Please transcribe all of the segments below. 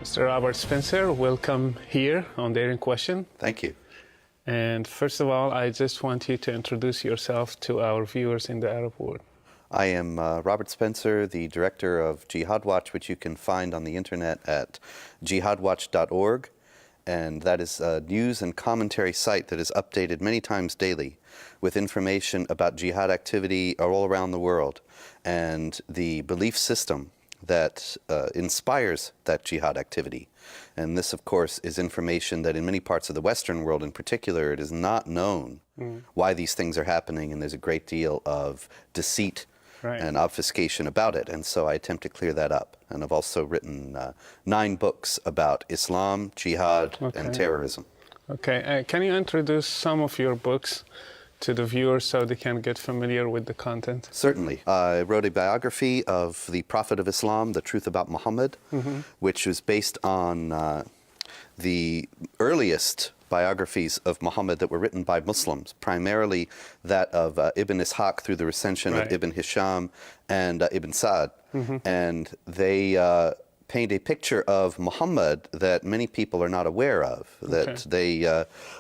Mr. Robert Spencer, welcome here on Daring Question. Thank you. And first of all, I just want you to introduce yourself to our viewers in the Arab world. I am Robert Spencer, the director of Jihad Watch, which you can find on the internet at jihadwatch.org. And that is a news and commentary site that is updated many times daily with information about jihad activity all around the world and the belief system that inspires that jihad activity. And this, of course, is information that in many parts of the Western world in particular, it is not known why these things are happening, and there's a great deal of deceit and obfuscation about it. And so I attempt to clear that up. And I've also written 9 books about Islam, jihad, and terrorism. Okay, can you introduce some of your books to the viewers so they can get familiar with the content? Certainly. I wrote a biography of the Prophet of Islam, The Truth About Muhammad, which was based on the earliest biographies of Muhammad that were written by Muslims, primarily that of Ibn Ishaq through the recension of Ibn Hisham and Ibn Sa'd. And they paint a picture of Muhammad that many people are not aware of, that they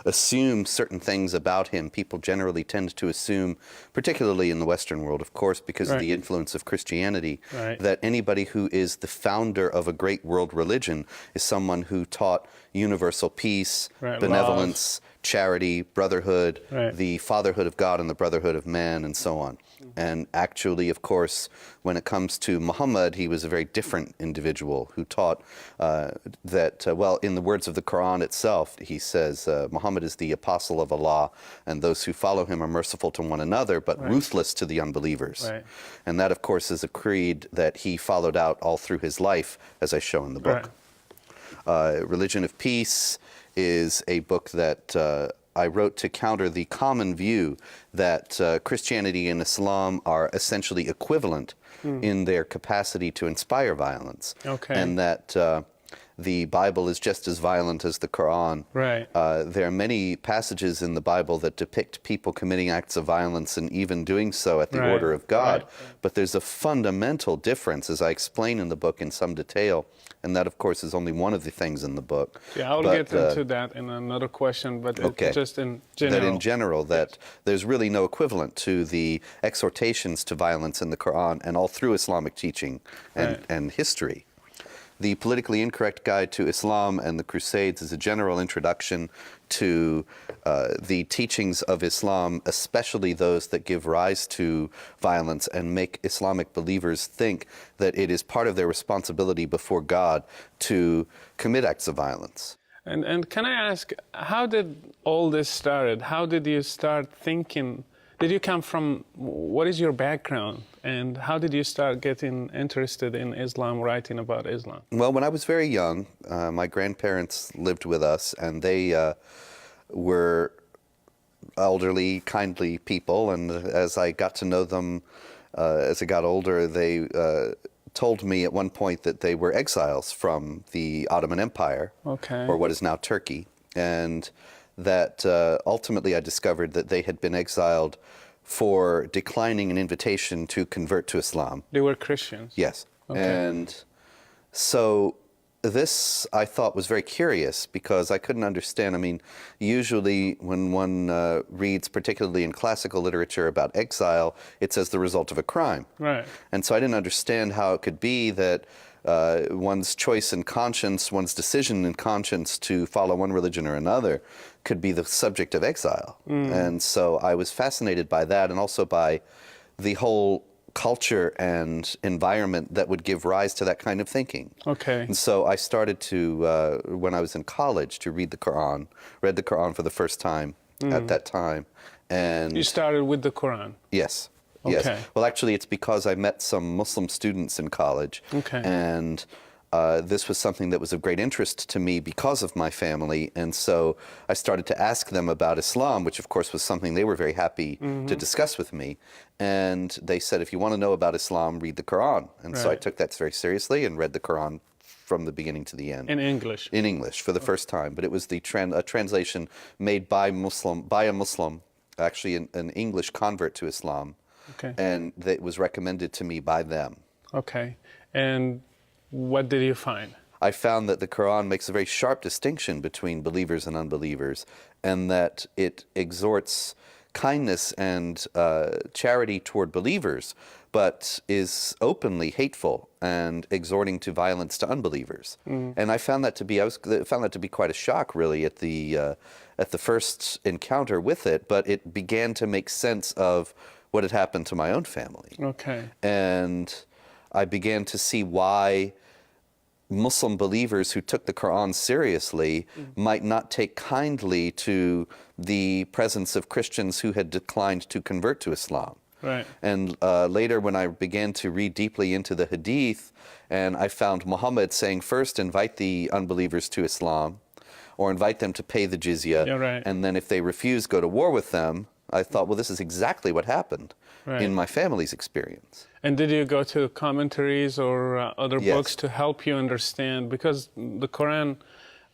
assume certain things about him. People generally tend to assume, particularly in the Western world, of course, because of the influence of Christianity, that anybody who is the founder of a great world religion is someone who taught universal peace, benevolence, charity, brotherhood, the fatherhood of God and the brotherhood of man, and so on. And actually, of course, when it comes to Muhammad, he was a very different individual who taught that, well, in the words of the Quran itself, he says, Muhammad is the apostle of Allah, and those who follow him are merciful to one another, but ruthless to the unbelievers. And that, of course, is a creed that he followed out all through his life, as I show in the book. Religion of Peace is a book that I wrote to counter the common view that Christianity and Islam are essentially equivalent in their capacity to inspire violence, and that the Bible is just as violent as the Quran. There are many passages in the Bible that depict people committing acts of violence and even doing so at the order of God. But there's a fundamental difference, as I explain in the book in some detail, and that, of course, is only one of the things in the book. Yeah, I'll get into that in another question, but just in general. That in general, that there's really no equivalent to the exhortations to violence in the Quran and all through Islamic teaching and history. The Politically Incorrect Guide to Islam and the Crusades is a general introduction to the teachings of Islam, especially those that give rise to violence and make Islamic believers think that it is part of their responsibility before God to commit acts of violence. And can I ask, how did all this start? How did you start thinking? Did you come from, what is your background? And how did you start getting interested in Islam, writing about Islam? Well, when I was very young, my grandparents lived with us, and they were elderly, kindly people. And as I got to know them, as I got older, they told me at one point that they were exiles from the Ottoman Empire, or what is now Turkey. And that ultimately I discovered that they had been exiled for declining an invitation to convert to Islam. They were Christians? Yes. And so this, I thought, was very curious because I couldn't understand. I mean, usually when one reads, particularly in classical literature, about exile, it's as the result of a crime. And so I didn't understand how it could be that one's choice in conscience, one's decision in conscience to follow one religion or another could be the subject of exile. And so I was fascinated by that, and also by the whole culture and environment that would give rise to that kind of thinking. And so I started to, when I was in college, to read the Quran, read the Quran for the first time at that time. And you started with the Quran? Yes. Yes. Well, actually, it's because I met some Muslim students in college, and this was something that was of great interest to me because of my family, and so I started to ask them about Islam, which of course was something they were very happy to discuss with me. And they said, if you want to know about Islam, read the Quran. And so I took that very seriously and read the Quran from the beginning to the end. In English? In English, for the first time. But it was the a translation made by a Muslim, actually an English convert to Islam. And that was recommended to me by them. And what did you find? I found that the Quran makes a very sharp distinction between believers and unbelievers, and that it exhorts kindness and charity toward believers, but is openly hateful and exhorting to violence to unbelievers. And I found that to be quite a shock, really, at the first encounter with it. But it began to make sense of what had happened to my own family. Okay. And I began to see why Muslim believers who took the Quran seriously might not take kindly to the presence of Christians who had declined to convert to Islam. Right. And later, when I began to read deeply into the Hadith, and I found Muhammad saying, first invite the unbelievers to Islam, or invite them to pay the jizya, Yeah, right. and then if they refuse, go to war with them. I thought, well, this is exactly what happened in my family's experience. And did you go to commentaries or other Yes. books to help you understand? Because the Quran,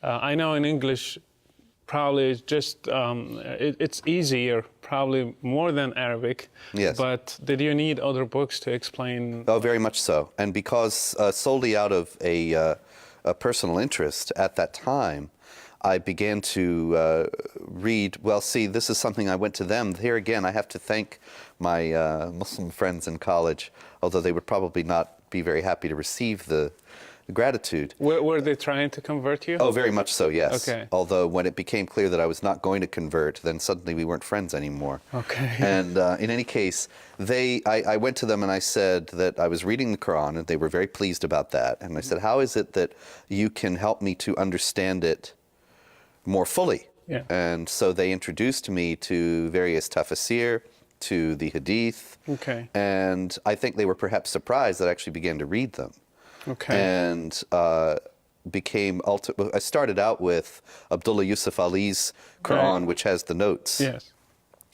I know in English, probably is just, it's easier, probably more than Arabic. Yes. But did you need other books to explain? Oh, very much so. And because solely out of a personal interest at that time, I began to read, well, see, this is something I went to them. Here again, I have to thank my Muslim friends in college, although they would probably not be very happy to receive the gratitude. Were they trying to convert you? Oh, very much so, yes. Okay. Although when it became clear that I was not going to convert, then suddenly we weren't friends anymore. Okay. And in any case, I went to them and I said that I was reading the Quran, and they were very pleased about that. And I said, how is it that you can help me to understand it more fully? Yeah. And so they introduced me to various tafsir, to the Hadith. Okay. And I think they were perhaps surprised that I actually began to read them. Okay. And I started out with Abdullah Yusuf Ali's Quran, Right. which has the notes. Yes.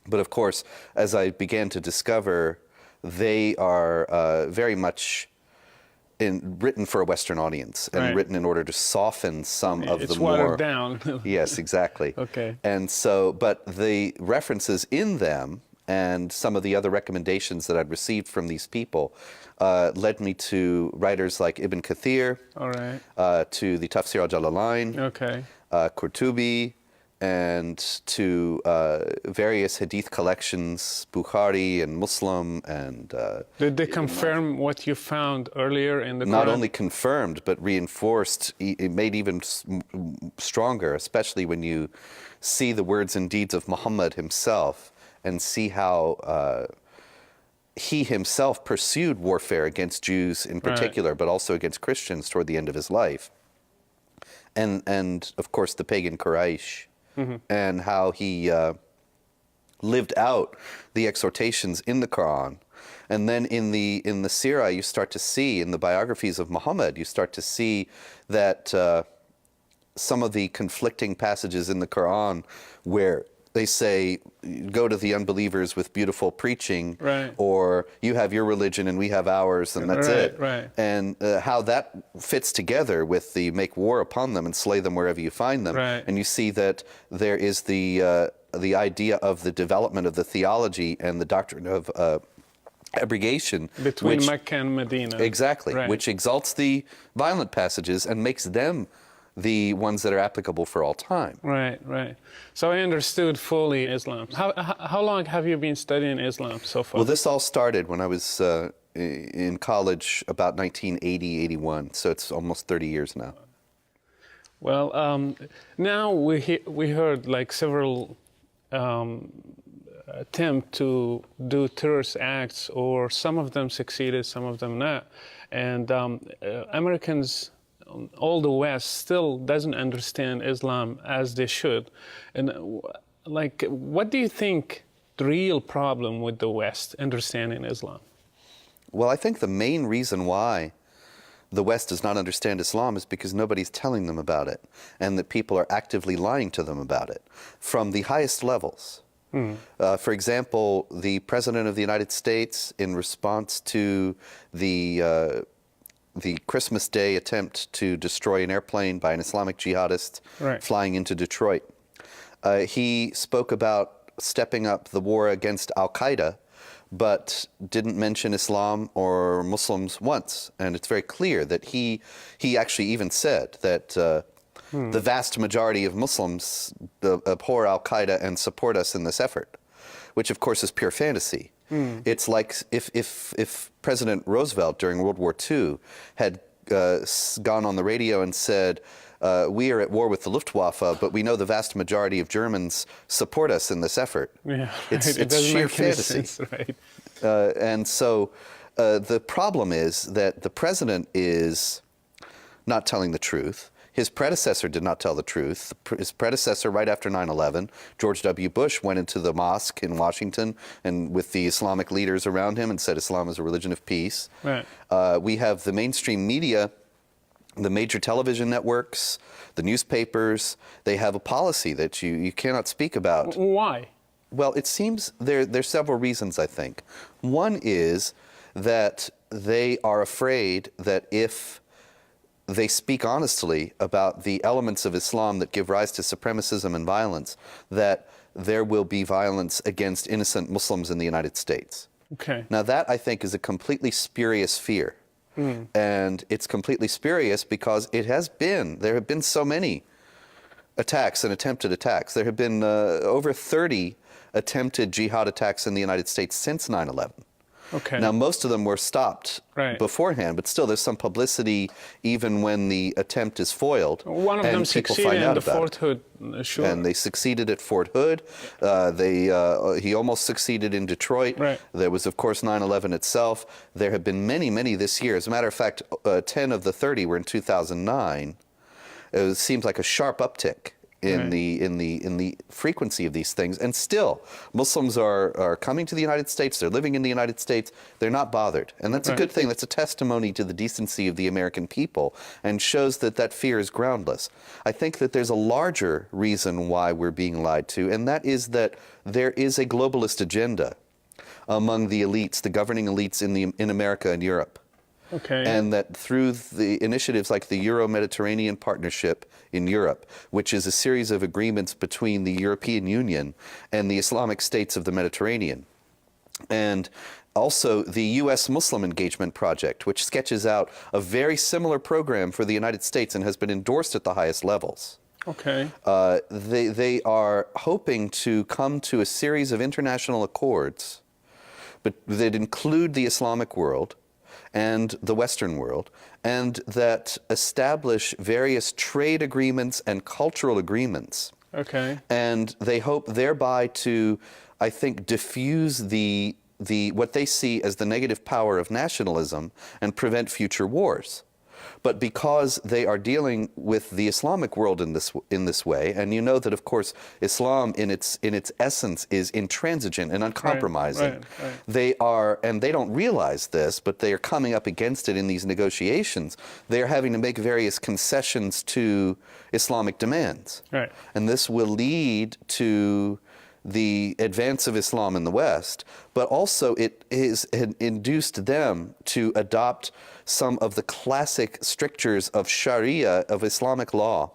But of course, as I began to discover, they are very much written for a Western audience and Right. written in order to soften some of It's the more... watered down. Yes, exactly. Okay. And so, but the references in them and some of the other recommendations that I'd received from these people led me to writers like Ibn Kathir, All right. to the Tafsir al-Jalalain, Okay. Qurtubi, and to various hadith collections, Bukhari and Muslim, and Did they confirm what you found earlier in the not Quran? only confirmed but reinforced, it made even stronger, especially when you see the words and deeds of Muhammad himself and see how he himself pursued warfare against Jews in particular, but also against Christians toward the end of his life. And of course the pagan Quraysh, and how he lived out the exhortations in the Quran. And then in the Sirah, you start to see, in the biographies of Muhammad, you start to see that some of the conflicting passages in the Quran where they say, go to the unbelievers with beautiful preaching, Right. or you have your religion and we have ours, and that's Right, it. right. And how that fits together with the make war upon them and slay them wherever you find them. Right. And you see that there is the idea of the development of the theology and the doctrine of abrogation. Between which, Mecca and Medina. exactly, Right. which exalts the violent passages and makes them the ones that are applicable for all time. Right, right. So I understood fully Islam. How long have you been studying Islam so far? Well, this all started when I was in college about 1980, 81, so it's almost 30 years now. Well, now we heard like several attempt to do terrorist acts, or some of them succeeded, some of them not. And Americans, all the West, still doesn't understand Islam as they should. And like, what do you think the real problem with the West understanding Islam? Well, I think the main reason why the West does not understand Islam is because nobody's telling them about it, and that people are actively lying to them about it from the highest levels. For example, the President of the United States, in response to the Christmas Day attempt to destroy an airplane by an Islamic jihadist Right. flying into Detroit, he spoke about stepping up the war against Al-Qaeda but didn't mention Islam or Muslims once. And it's very clear that he actually even said that the vast majority of Muslims abhor al-Qaeda and support us in this effort, which of course is pure fantasy. It's like if President Roosevelt during World War II had gone on the radio and said, we are at war with the Luftwaffe, but we know the vast majority of Germans support us in this effort. Yeah, it's it sheer fantasy. Sense, right? And so the problem is that the president is not telling the truth. His predecessor did not tell the truth. His predecessor, right after 9/11, George W. Bush went into the mosque in Washington and with the Islamic leaders around him and said Islam is a religion of peace. Right. We have the mainstream media, the major television networks, the newspapers. They have a policy that you cannot speak about. Why? Well, it seems there's several reasons, I think. One is that they are afraid that if they speak honestly about the elements of Islam that give rise to supremacism and violence, that there will be violence against innocent Muslims in the United States. Okay. Now that, I think, is a completely spurious fear. And it's completely spurious because there have been so many attacks and attempted attacks. There have been over 30 attempted jihad attacks in the United States since 9/11. Okay. Now, most of them were stopped beforehand, but still there's some publicity even when the attempt is foiled. One of them succeeded in the Fort Hood, sure. And they succeeded at Fort Hood. He almost succeeded in Detroit. Right. There was, of course, 9/11 itself. There have been many, many this year. As a matter of fact, 10 of the 30 were in 2009. It seems like a sharp uptick in the frequency of these things, and still Muslims are coming to the United States. They're living in the United States. They're not bothered, and that's a good thing. That's a testimony to the decency of the American people, and shows that fear is groundless. I think that there's a larger reason why we're being lied to, and that is that there is a globalist agenda among the elites, the governing elites in America and Europe. Okay. And that through the initiatives like the Euro-Mediterranean Partnership in Europe, which is a series of agreements between the European Union and the Islamic states of the Mediterranean, and also the U.S. Muslim Engagement Project, which sketches out a very similar program for the United States and has been endorsed at the highest levels. Okay. They are hoping to come to a series of international accords but that include the Islamic world and the Western world, and that establish various trade agreements and cultural agreements. Okay. And they hope thereby to, I think, diffuse what they see as the negative power of nationalism and prevent future wars. But because they are dealing with the Islamic world in this way, and you know that, of course, Islam in its essence is intransigent and uncompromising. Right. They don't realize this, but they are coming up against it in these negotiations. They are having to make various concessions to Islamic demands. Right. And this will lead to the advance of Islam in the West, but also it had induced them to adopt some of the classic strictures of Sharia, of Islamic law,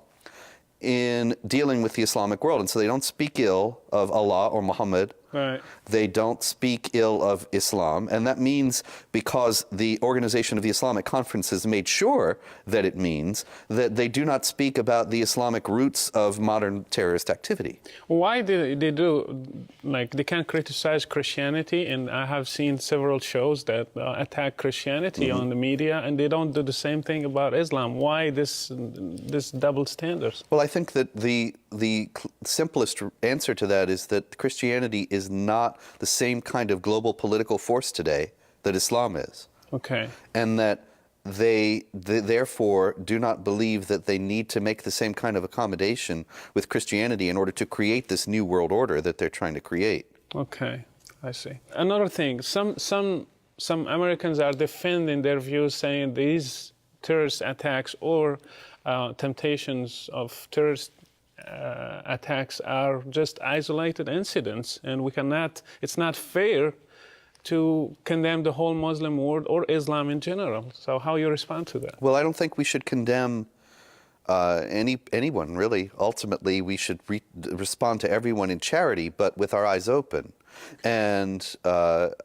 in dealing with the Islamic world. And so they don't speak ill of Allah or Muhammad. Right. They don't speak ill of Islam. And that means, because the Organization of the Islamic Conference has made sure that it means, that they do not speak about the Islamic roots of modern terrorist activity. Why do they do, like, they can criticize Christianity, and I have seen several shows that attack Christianity on the media, and they don't do the same thing about Islam. Why this double standards? Well, I think that the simplest answer to that is that Christianity is not the same kind of global political force today that Islam is. Okay. And that they therefore do not believe that they need to make the same kind of accommodation with Christianity in order to create this new world order that they're trying to create. Okay, I see. Another thing, some Americans are defending their views, saying these terrorist attacks or temptations of terrorist attacks are just isolated incidents, and it's not fair to condemn the whole Muslim world or Islam in general. So how you respond to that? Well, I don't think we should condemn Anyone, really. Ultimately, we should respond to everyone in charity, but with our eyes open, and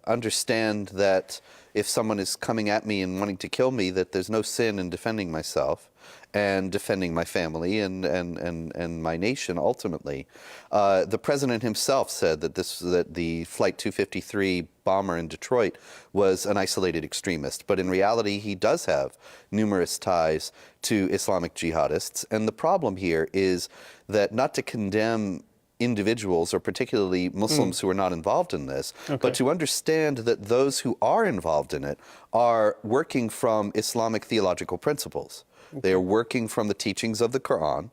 understand that if someone is coming at me and wanting to kill me, that there's no sin in defending myself and defending my family and my nation ultimately. The president himself said that the Flight 253 bomber in Detroit was an isolated extremist, but in reality he does have numerous ties to Islamic jihadists. And the problem here is that not to condemn individuals, or particularly Muslims who are not involved in this, but to understand that those who are involved in it are working from Islamic theological principles. They are working from the teachings of the Quran.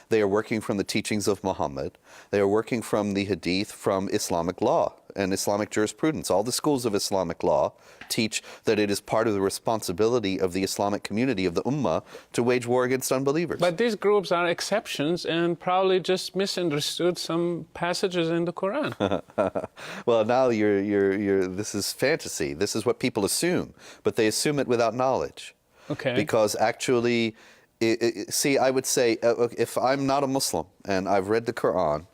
They are working from the teachings of Muhammad. They are working from the Hadith, from Islamic law and Islamic jurisprudence. All the schools of Islamic law teach that it is part of the responsibility of the Islamic community, of the Ummah, to wage war against unbelievers. But these groups are exceptions and probably just misunderstood some passages in the Quran. Well, now this is fantasy. This is what people assume, but they assume it without knowledge. Okay. Because actually, see, I would say, if I'm not a Muslim and I've read the Quran,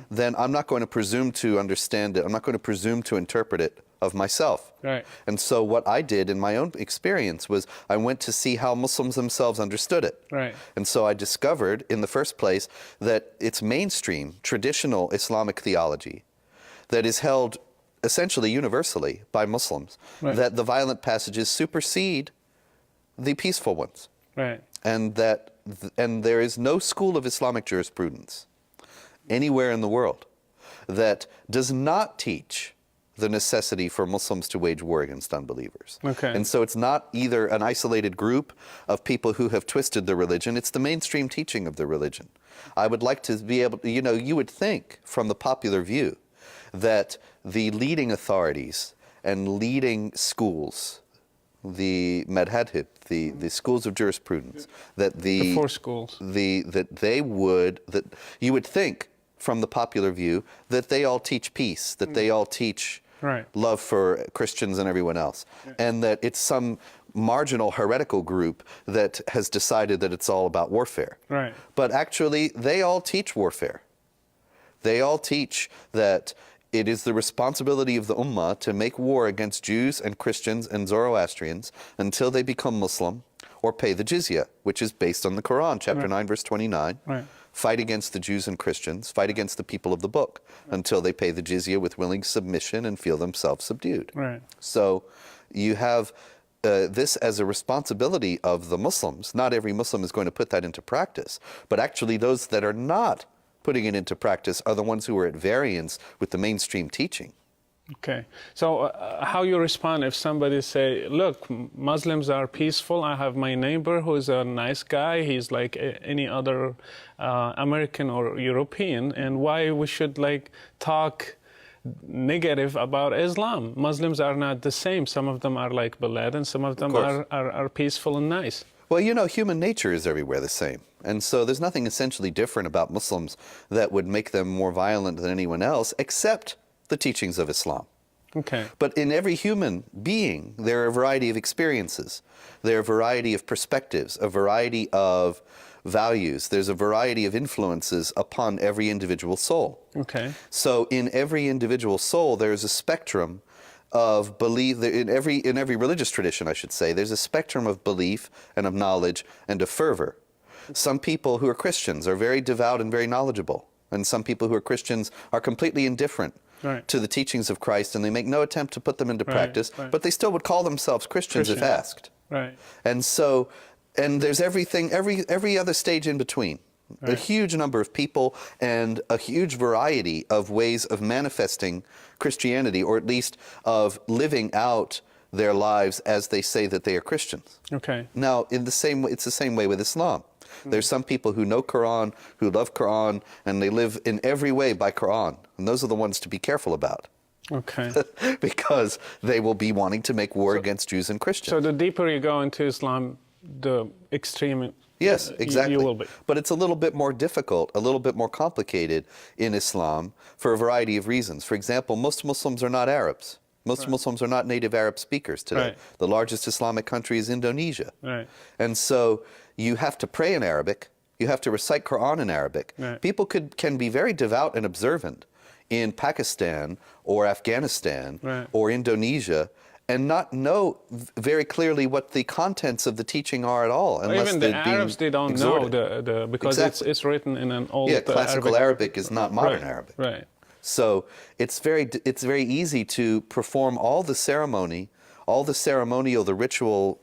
then I'm not going to presume to understand it. I'm not going to presume to interpret it of myself. Right. And so what I did in my own experience was I went to see how Muslims themselves understood it. Right. And so I discovered in the first place that it's mainstream, traditional Islamic theology that is held essentially universally by Muslims, that the violent passages supersede the peaceful ones. Right. And there is no school of Islamic jurisprudence anywhere in the world that does not teach the necessity for Muslims to wage war against unbelievers. Okay. And so it's not either an isolated group of people who have twisted the religion, it's the mainstream teaching of the religion. I would like to be able to, you would think from the popular view that the leading authorities and leading schools, the madhhab, the schools of jurisprudence, that the four schools, that you would think from the popular view that they all teach peace, that they all teach love for Christians and everyone else, and that it's some marginal heretical group that has decided that it's all about warfare. Right. But actually, they all teach warfare. They all teach that it is the responsibility of the Ummah to make war against Jews and Christians and Zoroastrians until they become Muslim or pay the jizya, which is based on the Quran, chapter 9, verse 29. Right. Fight against the Jews and Christians, fight against the people of the book until they pay the jizya with willing submission and feel themselves subdued. Right. So you have this as a responsibility of the Muslims. Not every Muslim is going to put that into practice, but actually those that are not putting it into practice are the ones who are at variance with the mainstream teaching. Okay. So how you respond if somebody say, look, Muslims are peaceful. I have my neighbor who is a nice guy. He's like any other American or European. And why we should talk negative about Islam? Muslims are not the same. Some of them are like Balad and some of them are peaceful and nice. Well, human nature is everywhere the same. And so there's nothing essentially different about Muslims that would make them more violent than anyone else, except the teachings of Islam. Okay. But in every human being, there are a variety of experiences. There are a variety of perspectives, a variety of values. There's a variety of influences upon every individual soul. Okay. So in every individual soul, there's a spectrum of belief. In every religious tradition, I should say, there's a spectrum of belief and of knowledge and of fervor. Some people who are Christians are very devout and very knowledgeable, and some people who are Christians are completely indifferent to the teachings of Christ, and they make no attempt to put them into practice, but they still would call themselves Christians if asked. Right. And so, there's every other stage in between. A huge number of people and a huge variety of ways of manifesting Christianity, or at least of living out their lives as they say that they are Christians. Okay. Now, it's the same way with Islam. There's some people who know Quran, who love Quran, and they live in every way by Quran. And those are the ones to be careful about. Okay. Because they will be wanting to make war against Jews and Christians. So the deeper you go into Islam, the extreme yes, exactly. you will be. But it's a little bit more difficult, a little bit more complicated in Islam for a variety of reasons. For example, most Muslims are not Arabs. Most Muslims are not native Arab speakers today. The largest Islamic country is Indonesia. And so you have to pray in Arabic. You have to recite Quran in Arabic. Right. People can be very devout and observant in Pakistan or Afghanistan Right. or Indonesia and not know very clearly what the contents of the teaching are at all. Unless Even the they've been Arabs, they don't exhorted. know because Exactly. it's written in an old classical Arabic is not modern Right. Arabic. Right. So it's very easy to perform all the ceremony, all the ceremonial, the ritual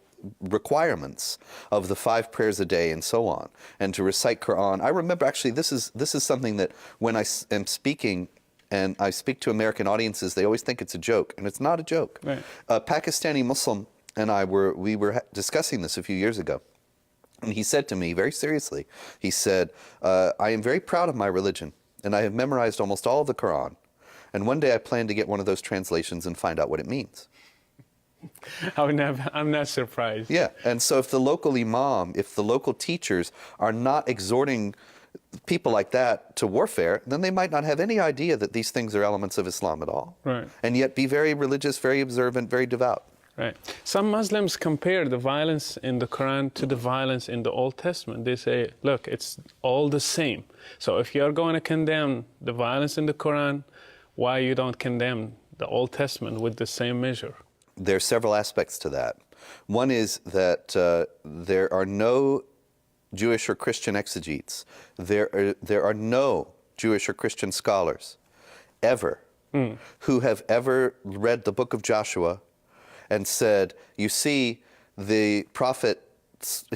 requirements of the 5 prayers a day and so on, and to recite Quran. I remember actually this is something that when I am speaking and I speak to American audiences, they always think it's a joke, and it's not a joke. Right. A Pakistani Muslim and I were discussing this a few years ago. And he said to me very seriously, he said, I am very proud of my religion, and I have memorized almost all of the Quran. And one day I plan to get one of those translations and find out what it means. I'm not surprised. Yeah, and so if the local imam, if the local teachers are not exhorting people like that to warfare, then they might not have any idea that these things are elements of Islam at all. Right. And yet be very religious, very observant, very devout. Right. Some Muslims compare the violence in the Quran to the violence in the Old Testament. They say, look, it's all the same. So if you're going to condemn the violence in the Quran, why you don't condemn the Old Testament with the same measure? There are several aspects to that. One is that there are no Jewish or Christian exegetes. There are no Jewish or Christian scholars ever who have ever read the book of Joshua and said, you see, the prophet,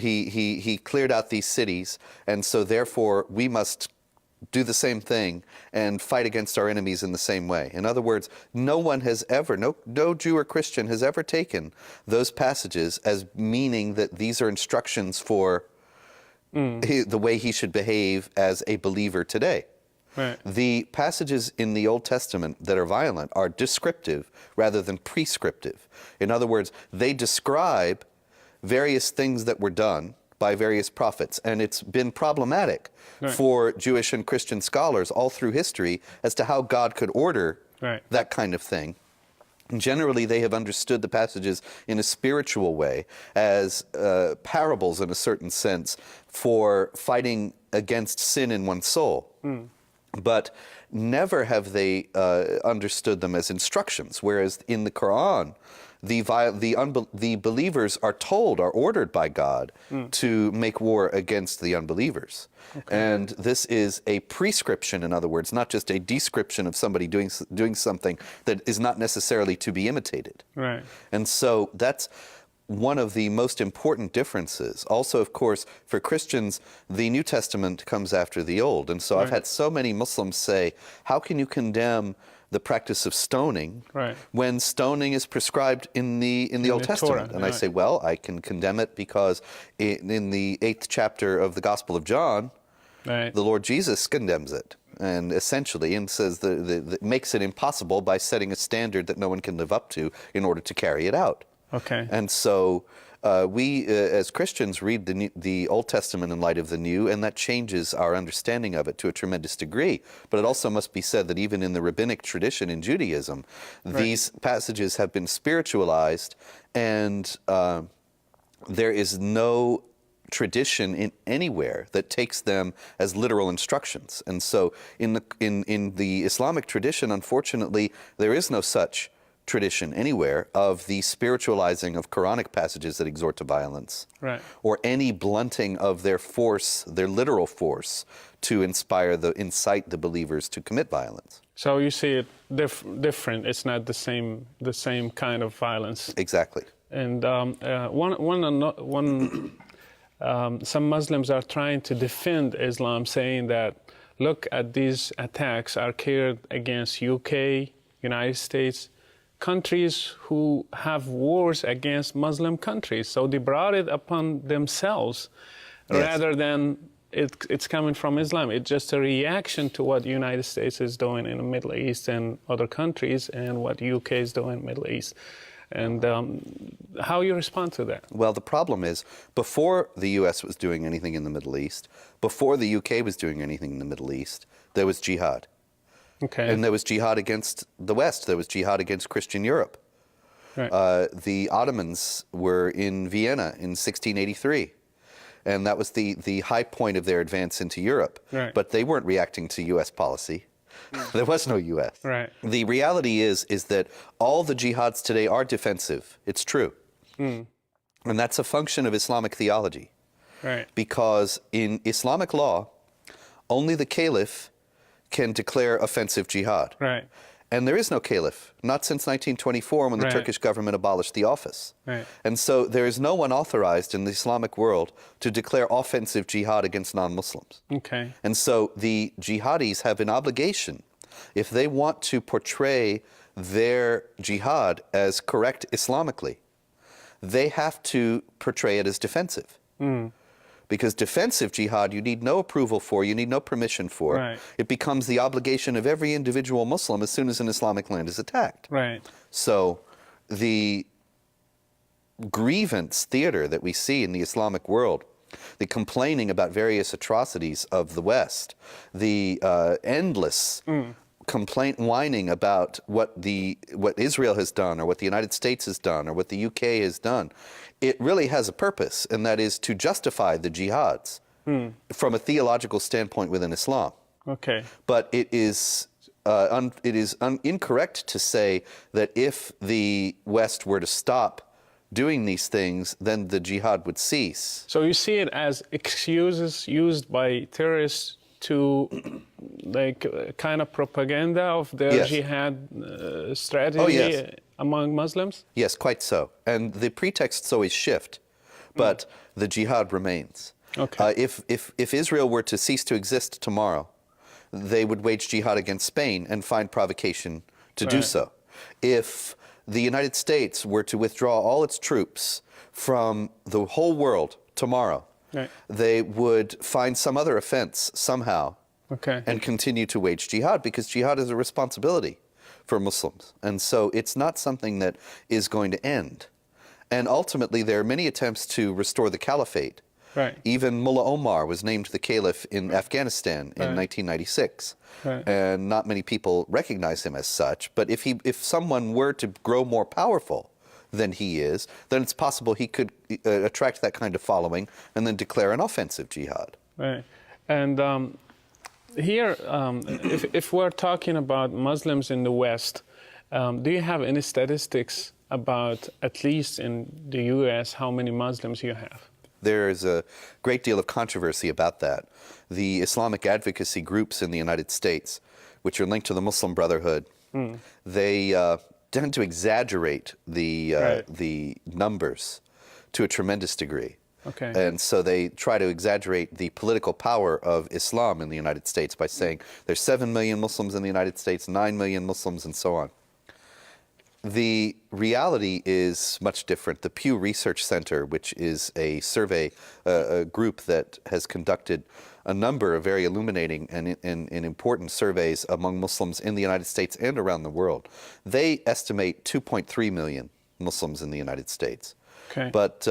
he cleared out these cities, and so therefore we must do the same thing and fight against our enemies in the same way. In other words, no one has ever, no Jew or Christian has ever taken those passages as meaning that these are instructions for the way he should behave as a believer today. Right. The passages in the Old Testament that are violent are descriptive rather than prescriptive. In other words, they describe various things that were done by various prophets, and it's been problematic for Jewish and Christian scholars all through history as to how God could order that kind of thing. Generally, they have understood the passages in a spiritual way as parables in a certain sense for fighting against sin in one's soul. But never have they understood them as instructions, whereas in the Quran, the believers are ordered by God to make war against the unbelievers. Okay. And this is a prescription, in other words, not just a description of somebody doing something that is not necessarily to be imitated. Right. And so that's one of the most important differences. Also, of course, for Christians, the New Testament comes after the Old. And so I've had so many Muslims say, how can you condemn the practice of stoning when stoning is prescribed in the Old Testament? Torah, and I say, well, I can condemn it because in the 8th chapter of the Gospel of John, the Lord Jesus condemns it. And essentially, and says that makes it impossible by setting a standard that no one can live up to in order to carry it out. Okay. And so we, as Christians, read the Old Testament in light of the New, and that changes our understanding of it to a tremendous degree. But it also must be said that even in the rabbinic tradition in Judaism, these passages have been spiritualized, and there is no tradition in anywhere that takes them as literal instructions. And so in the Islamic tradition, unfortunately, there is no such tradition anywhere of the spiritualizing of Quranic passages that exhort to violence, or any blunting of their force, their literal force, to incite the believers to commit violence. So you see it different. It's not the same kind of violence. Exactly. And some Muslims are trying to defend Islam, saying that, look at these attacks are carried against UK, United States, countries who have wars against Muslim countries. So they brought it upon themselves rather than it's coming from Islam. It's just a reaction to what the United States is doing in the Middle East and other countries and what UK is doing in the Middle East. And how you respond to that? Well, the problem is, before the US was doing anything in the Middle East, before the UK was doing anything in the Middle East, there was jihad. Okay. And there was jihad against the West. There was jihad against Christian Europe. The Ottomans were in Vienna in 1683. And that was the high point of their advance into Europe. Right. But they weren't reacting to U.S. policy. There was no U.S. Right. The reality is that all the jihads today are defensive. It's true. And that's a function of Islamic theology. Right. Because in Islamic law, only the caliph can declare offensive jihad. Right. And there is no caliph, not since 1924 when the Right. Turkish government abolished the office. Right. And so there is no one authorized in the Islamic world to declare offensive jihad against non-Muslims. Okay. And so the jihadis have an obligation, if they want to portray their jihad as correct Islamically, they have to portray it as defensive. Because defensive jihad, you need no approval for, you need no permission for. Right. It becomes the obligation of every individual Muslim as soon as an Islamic land is attacked. Right. So the grievance theater that we see in the Islamic world, the complaining about various atrocities of the West, the endless complaint, whining about what Israel has done or what the United States has done or what the UK has done, it really has a purpose, and that is to justify the jihads from a theological standpoint within Islam. Okay. But it is incorrect to say that if the West were to stop doing these things, then the jihad would cease. So you see it as excuses used by terrorists to like kind of propaganda of their Yes. jihad strategy Oh, yes. among Muslims? Yes, quite so. And the pretexts always shift, but the jihad remains. Okay. If Israel were to cease to exist tomorrow, they would wage jihad against Spain and find provocation to do Right. so. If the United States were to withdraw all its troops from the whole world tomorrow, Right. they would find some other offense somehow Okay. and continue to wage jihad, because jihad is a responsibility for Muslims. And so it's not something that is going to end. And ultimately, there are many attempts to restore the caliphate. Right. Even Mullah Omar was named the caliph in Afghanistan in Right. 1996. Right. And not many people recognize him as such. But if someone were to grow more powerful than he is, then it's possible he could attract that kind of following and then declare an offensive jihad. Right. And here, if we're talking about Muslims in the West, do you have any statistics about, at least in the U.S., how many Muslims you have? There's a great deal of controversy about that. The Islamic advocacy groups in the United States, which are linked to the Muslim Brotherhood, they tend to exaggerate the numbers to a tremendous degree. Okay. And so they try to exaggerate the political power of Islam in the United States by saying there's 7 million Muslims in the United States, 9 million Muslims, and so on. The reality is much different. The Pew Research Center, which is a survey, a group that has conducted a number of very illuminating and important surveys among Muslims in the United States and around the world, they estimate 2.3 million Muslims in the United States. Okay. But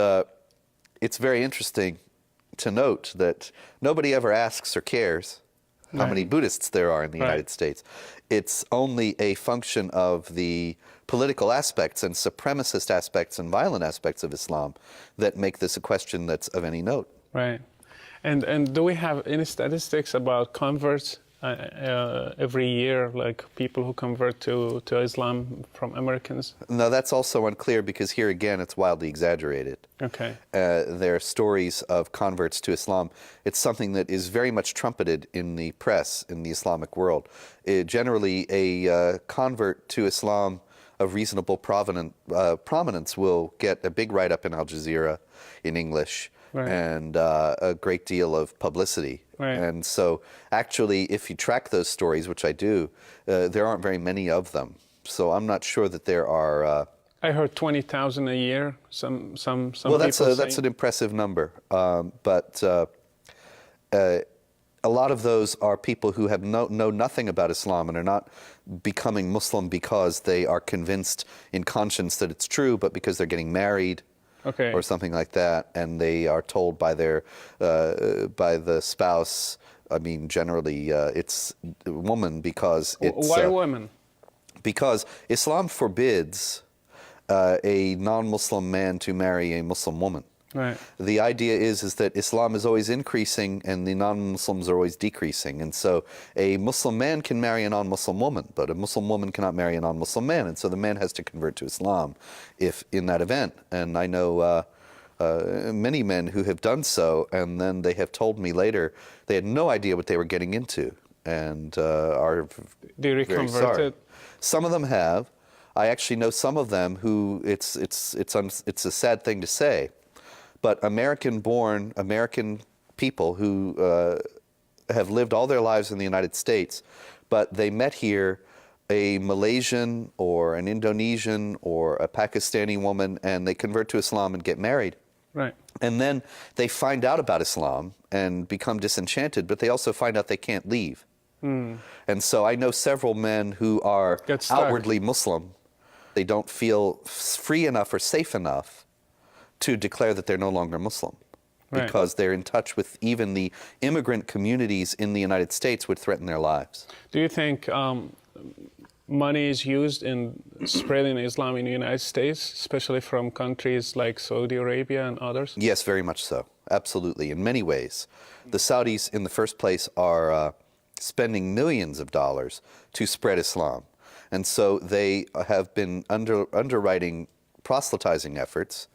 it's very interesting to note that nobody ever asks or cares how many Buddhists there are in the United States. It's only a function of the political aspects and supremacist aspects and violent aspects of Islam that make this a question that's of any note. Right. And do we have any statistics about converts every year, like people who convert to Islam from Americans? No, that's also unclear, because here again it's wildly exaggerated. Okay. There are stories of converts to Islam. It's something that is very much trumpeted in the press in the Islamic world. Generally, a convert to Islam of reasonable prominence will get a big write-up in Al Jazeera in English. Right. And a great deal of publicity. Right. And so actually, if you track those stories, which I do, there aren't very many of them. So I'm not sure that there are... I heard 20,000 a year. Some well, that's people that's say. an impressive number. But a lot of those are people who have know nothing about Islam and are not becoming Muslim because they are convinced in conscience that it's true, but because they're getting married. Okay. Or something like that, and they are told by their by the spouse. I mean, generally, it's a woman, because it's Why women? because Islam forbids a non-Muslim man to marry a Muslim woman. Right. The idea is that Islam is always increasing and the non-Muslims are always decreasing. And so a Muslim man can marry a non-Muslim woman, but a Muslim woman cannot marry a non-Muslim man. And so the man has to convert to Islam if in that event. And I know many men who have done so, and then they have told me later they had no idea what they were getting into and are They very sorry. reconverted? Some of them have. I actually know some of them who it's a sad thing to say, but American-born American people who have lived all their lives in the United States, but they met here a Malaysian or an Indonesian or a Pakistani woman, and they convert to Islam and get married. Right. And then they find out about Islam and become disenchanted, but they also find out they can't leave. And so I know several men who are Get stuck. outwardly Muslim. They don't feel free enough or safe enough to declare that they're no longer Muslim, Right. because they're in touch with even the immigrant communities in the United States would threaten their lives. Do you think money is used in spreading Islam in the United States, especially from countries like Saudi Arabia and others? Yes, very much so. Absolutely. In many ways. The Saudis, in the first place, are spending millions of dollars to spread Islam. And so they have been underwriting proselytizing efforts,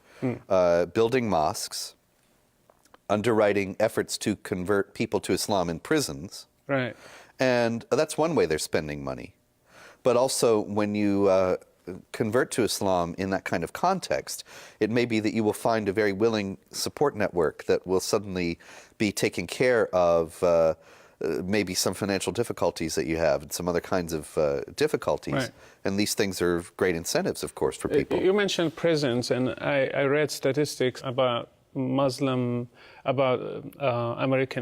building mosques, underwriting efforts to convert people to Islam in prisons. Right. And that's one way they're spending money. But also, when you convert to Islam in that kind of context, it may be that you will find a very willing support network that will suddenly be taking care of maybe some financial difficulties that you have and some other kinds of difficulties. Right. And these things are great incentives, of course, for people. You mentioned prisons, and I read statistics about American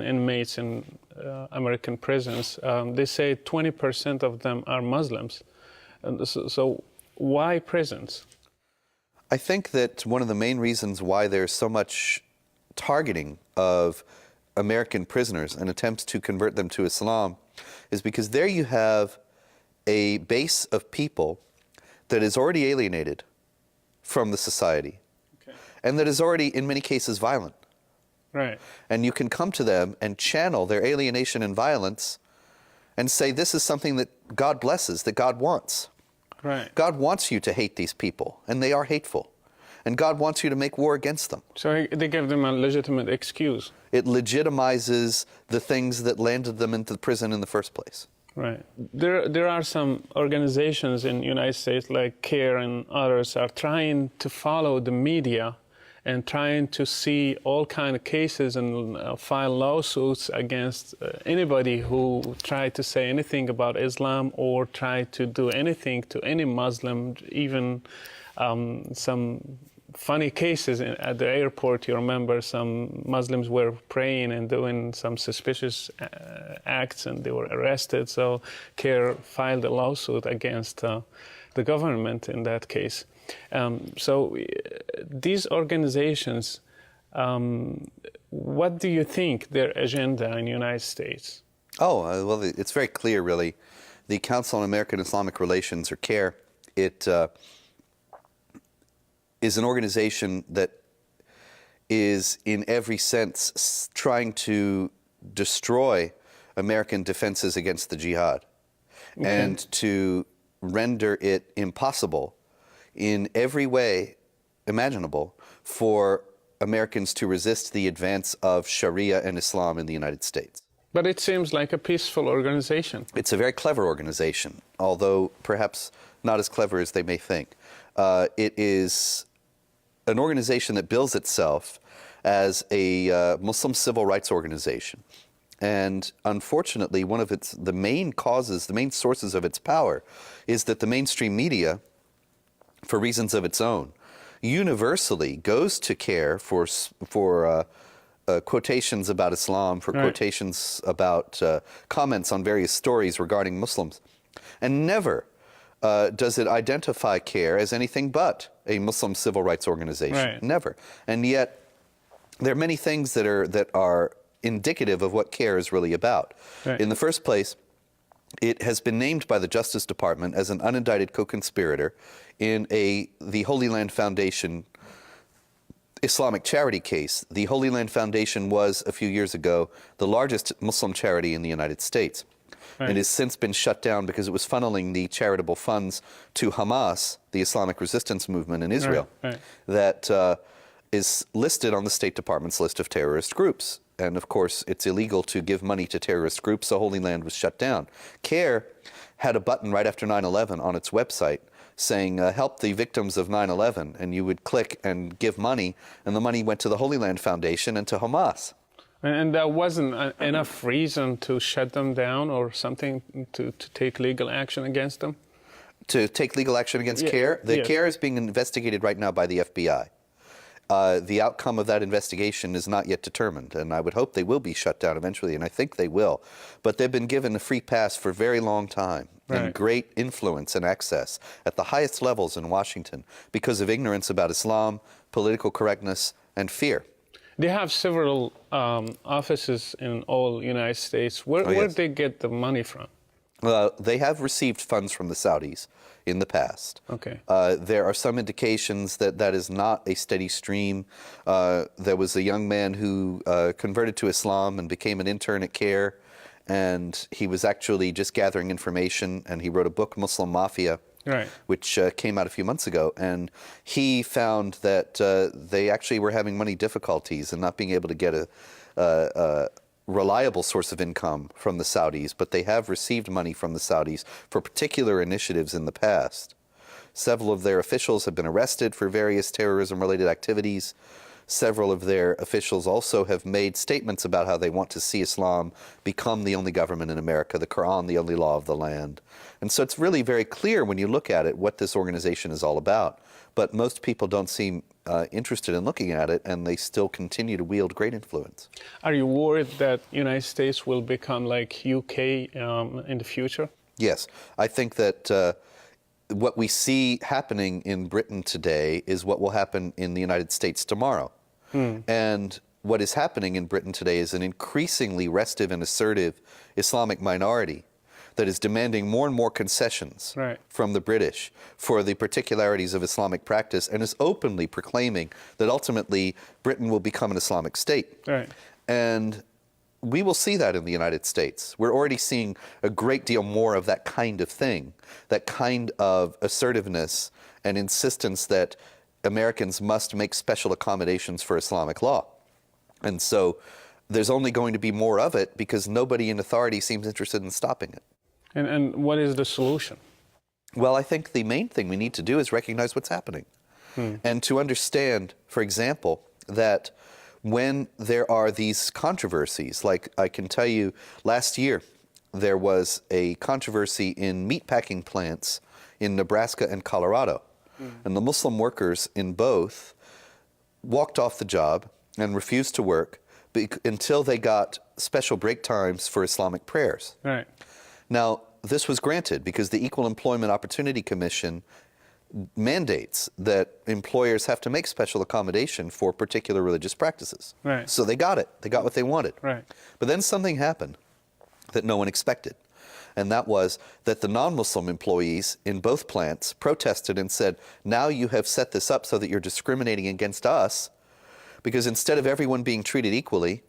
inmates in American prisons. They say 20% of them are Muslims. And so why prisons? I think that one of the main reasons why there's so much targeting of American prisoners and attempts to convert them to Islam is because there you have a base of people that is already alienated from the society. And that is already, in many cases, violent. Right. And you can come to them and channel their alienation and violence and say, this is something that God blesses, that God wants. Right. God wants you to hate these people, and they are hateful. And God wants you to make war against them. So they give them a legitimate excuse. It legitimizes the things that landed them into prison in the first place. Right. There are some organizations in the United States like CARE and others are trying to follow the media and trying to see all kind of cases and file lawsuits against anybody who tried to say anything about Islam or try to do anything to any Muslim, even some funny cases at the airport. You remember some Muslims were praying and doing some suspicious acts and they were arrested. So CARE filed a lawsuit against the government in that case. So these organizations, what do you think their agenda in the United States? Oh, well, it's very clear, really. The Council on American Islamic Relations, or CARE, it is an organization that is in every sense trying to destroy American defenses against the jihad and to render it impossible in every way imaginable for Americans to resist the advance of Sharia and Islam in the United States. But it seems like a peaceful organization. It's a very clever organization, although perhaps not as clever as they may think. It is an organization that bills itself as a Muslim civil rights organization. And unfortunately, one of the main causes, the main sources of its power is that the mainstream media, for reasons of its own, universally goes to CARE for quotations about Islam, for quotations about comments on various stories regarding Muslims, and never does it identify CARE as anything but a Muslim civil rights organization. Never. And yet, there are many things that are indicative of what CARE is really about. In the first place, it has been named by the Justice Department as an unindicted co-conspirator in the Holy Land Foundation Islamic charity case, the Holy Land Foundation was, a few years ago, the largest Muslim charity in the United States. Right. It has since been shut down because it was funneling the charitable funds to Hamas, the Islamic resistance movement in Israel, Right. that is listed on the State Department's list of terrorist groups. And of course, it's illegal to give money to terrorist groups, so Holy Land was shut down. CARE had a button right after 9/11 on its website saying, help the victims of 9/11, and you would click and give money, and the money went to the Holy Land Foundation and to Hamas. And that wasn't enough reason to shut them down or something to take legal action against them? To take legal action against CARE? The CARE is being investigated right now by the FBI. The outcome of that investigation is not yet determined, and I would hope they will be shut down eventually, and I think they will. But they've been given a free pass for a very long time, and great influence and access at the highest levels in Washington because of ignorance about Islam, political correctness, and fear. They have several offices in all United States. Where yes. did they get the money from? They have received funds from the Saudis in the past. Okay. There are some indications that that is not a steady stream. There was a young man who converted to Islam and became an intern at CARE, and he was actually just gathering information, and he wrote a book, Muslim Mafia, Right. which came out a few months ago, and he found that they actually were having money difficulties and not being able to get a reliable source of income from the Saudis, but they have received money from the Saudis for particular initiatives in the past. Several of their officials have been arrested for various terrorism-related activities. Several of their officials also have made statements about how they want to see Islam become the only government in America, the Quran the only law of the land. And so it's really very clear when you look at it what this organization is all about. But most people don't seem interested in looking at it, and they still continue to wield great influence. Are you worried that United States will become like UK in the future? Yes. I think that what we see happening in Britain today is what will happen in the United States tomorrow. And what is happening in Britain today is an increasingly restive and assertive Islamic minority that is demanding more and more concessions from the British for the particularities of Islamic practice, and is openly proclaiming that ultimately Britain will become an Islamic state. Right. And we will see that in the United States. We're already seeing a great deal more of that kind of thing, that kind of assertiveness and insistence that Americans must make special accommodations for Islamic law. And so there's only going to be more of it because nobody in authority seems interested in stopping it. And what is the solution? Well, I think the main thing we need to do is recognize what's happening. And to understand, for example, that when there are these controversies, like I can tell you last year, there was a controversy in meatpacking plants in Nebraska and Colorado. And the Muslim workers in both walked off the job and refused to work until they got special break times for Islamic prayers. Right. Now, this was granted because the Equal Employment Opportunity Commission mandates that employers have to make special accommodation for particular religious practices. Right. So they got it. They got what they wanted. Right. But then something happened that no one expected. And that was that the non-Muslim employees in both plants protested and said, now you have set this up so that you're discriminating against us, because instead of everyone being treated equally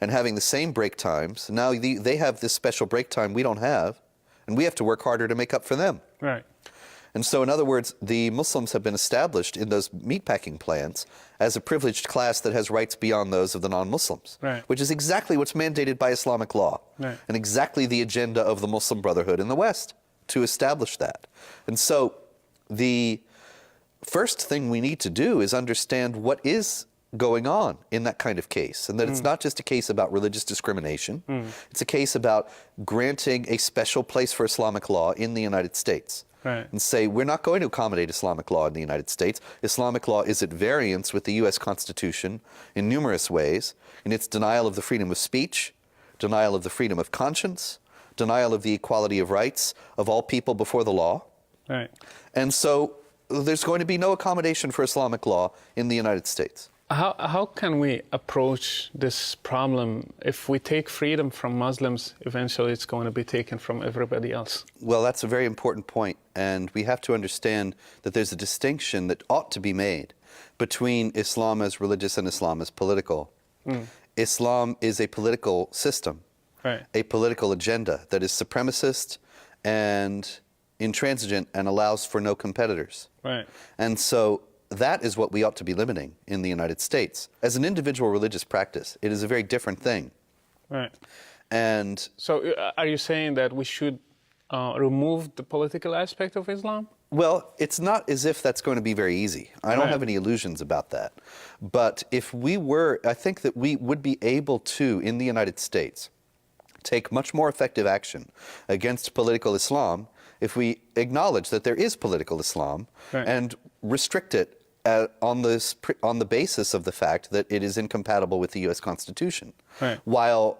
and having the same break times, now they have this special break time we don't have, and we have to work harder to make up for them. Right. And so, in other words, the Muslims have been established in those meatpacking plants as a privileged class that has rights beyond those of the non-Muslims, which is exactly what's mandated by Islamic law, and exactly the agenda of the Muslim Brotherhood in the West to establish that. And so the first thing we need to do is understand what is going on in that kind of case, and that it's not just a case about religious discrimination, it's a case about granting a special place for Islamic law in the United States. And say, we're not going to accommodate Islamic law in the United States. Islamic law is at variance with the U.S. Constitution in numerous ways, in its denial of the freedom of speech, denial of the freedom of conscience, denial of the equality of rights of all people before the law. And so there's going to be no accommodation for Islamic law in the United States. How can we approach this problem? If we take freedom from Muslims, eventually it's going to be taken from everybody else. Well, that's a very important point, and we have to understand that there's a distinction that ought to be made between Islam as religious and Islam as political. Islam is a political system, a political agenda that is supremacist and intransigent and allows for no competitors. And so that is what we ought to be limiting in the United States. As an individual religious practice, it is a very different thing. And so are you saying that we should remove the political aspect of Islam? well, it's not as if that's going to be very easy. I don't have any illusions about that. But if we were, I think that we would be able to, in the United States, take much more effective action against political Islam if we acknowledge that there is political Islam and restrict it on the basis of the fact that it is incompatible with the U.S. Constitution, while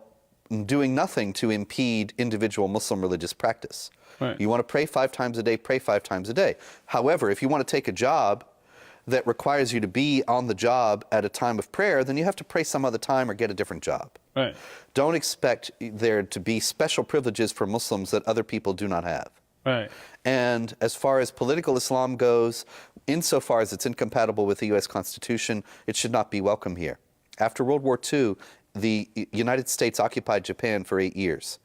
doing nothing to impede individual Muslim religious practice. You want to pray 5 times a day, pray 5 times a day. However, if you want to take a job that requires you to be on the job at a time of prayer, then you have to pray some other time or get a different job. Don't expect there to be special privileges for Muslims that other people do not have. And as far as political Islam goes, insofar as it's incompatible with the U.S. Constitution, it should not be welcome here. After World War II, the United States occupied Japan for 8 years.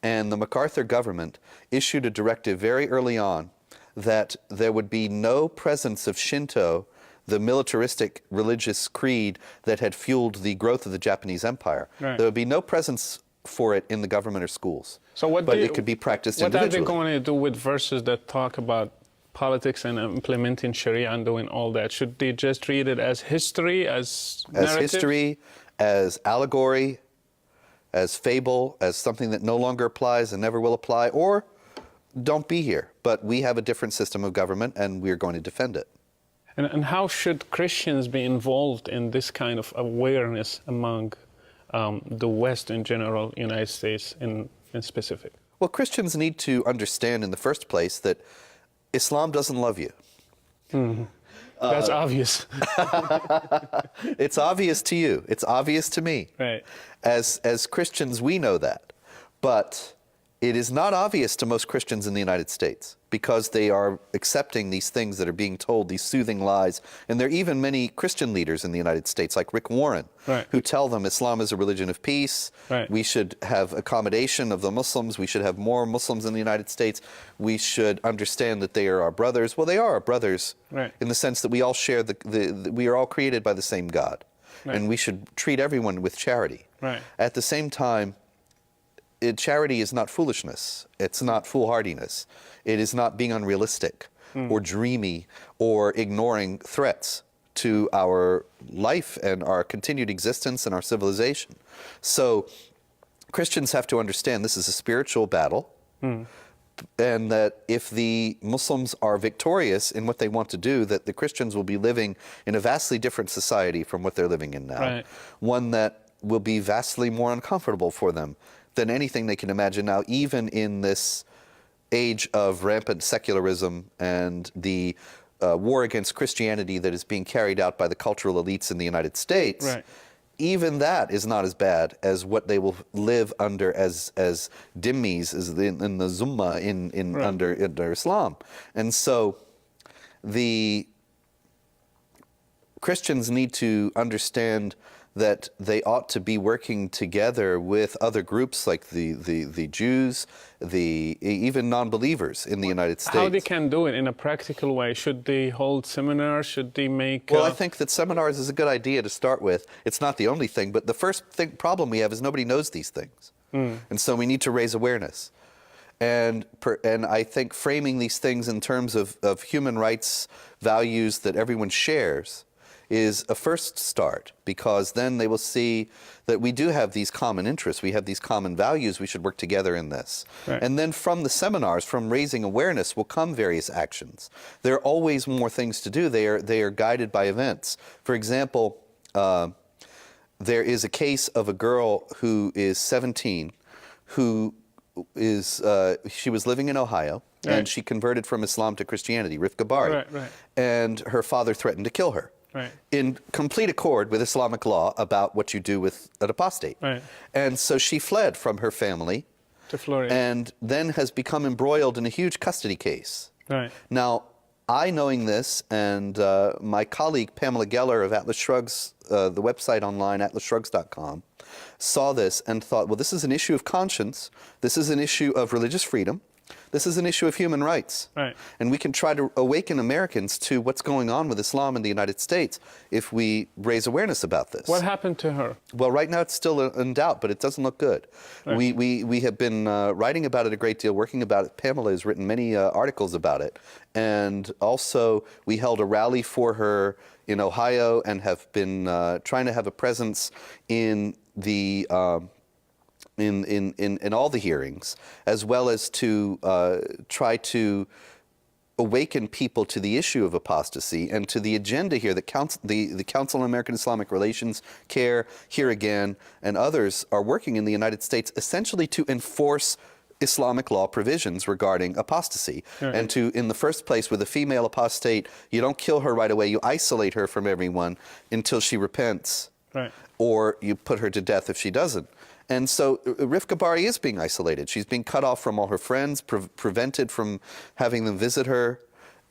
And the MacArthur government issued a directive very early on that there would be no presence of Shinto, the militaristic religious creed that had fueled the growth of the Japanese Empire. There would be no presence for it in the government or schools. So what but it could be practiced individually. What are they going to do with verses that talk about politics and implementing Sharia and doing all that? Should they just read it as history, as narrative? As history, as allegory, as fable, as something that no longer applies and never will apply, or don't be here. But we have a different system of government and we're going to defend it. And how should Christians be involved in this kind of awareness among the West in general, United States in specific? Well, Christians need to understand in the first place that Islam doesn't love you. That's obvious. It's obvious to you. It's obvious to me. As Christians, we know that. But it is not obvious to most Christians in the United States because they are accepting these things that are being told, these soothing lies. And there are even many Christian leaders in the United States, like Rick Warren, who tell them Islam is a religion of peace. We should have accommodation of the Muslims. We should have more Muslims in the United States. We should understand that they are our brothers. Well, they are our brothers in the sense that we all share we are all created by the same God. And we should treat everyone with charity. At the same time, charity is not foolishness. It's not foolhardiness. It is not being unrealistic or dreamy or ignoring threats to our life and our continued existence and our civilization. So Christians have to understand this is a spiritual battle and that if the Muslims are victorious in what they want to do, that the Christians will be living in a vastly different society from what they're living in now. One that will be vastly more uncomfortable for them than anything they can imagine now, even in this age of rampant secularism and the war against Christianity that is being carried out by the cultural elites in the United States. Even that is not as bad as what they will live under as dhimmis in the Zumma under Islam. And so the Christians need to understand that they ought to be working together with other groups like the Jews, even non-believers in the United States. How they can do it in a practical way? Should they hold seminars? Should they make... Well, I think that seminars is a good idea to start with. It's not the only thing, but the first problem we have is nobody knows these things. And so we need to raise awareness. And I think framing these things in terms of human rights values that everyone shares is a first start, because then they will see that we do have these common interests, we have these common values, we should work together in this. And then from the seminars, from raising awareness, will come various actions. There are always more things to do. They are guided by events. For example, there is a case of a girl who is 17, who is, she was living in Ohio, and she converted from Islam to Christianity, Rifka Bari, and her father threatened to kill her. In complete accord with Islamic law about what you do with an apostate. And so she fled from her family to Florida, and then has become embroiled in a huge custody case. Now, I, knowing this, and my colleague Pamela Geller of Atlas Shrugs, the website online, atlasshrugs.com, saw this and thought, well, this is an issue of conscience. This is an issue of religious freedom. This is an issue of human rights. Right. And we can try to awaken Americans to what's going on with Islam in the United States if we raise awareness about this. What happened to her? Well, right now it's still in doubt, but it doesn't look good. Right. We have been writing about it a great deal, working about it. Pamela has written many articles about it. And also, we held a rally for her in Ohio and have been trying to have a presence in the in all the hearings, as well as to try to awaken people to the issue of apostasy and to the agenda here that the Council on American Islamic Relations, CARE, Here Again, and others are working in the United States essentially to enforce Islamic law provisions regarding apostasy. Right. And to, in the first place, with a female apostate, you don't kill her right away, you isolate her from everyone until she repents. Right. Or you put her to death if she doesn't. And so Rifka Bari is being isolated. She's being cut off from all her friends, prevented from having them visit her,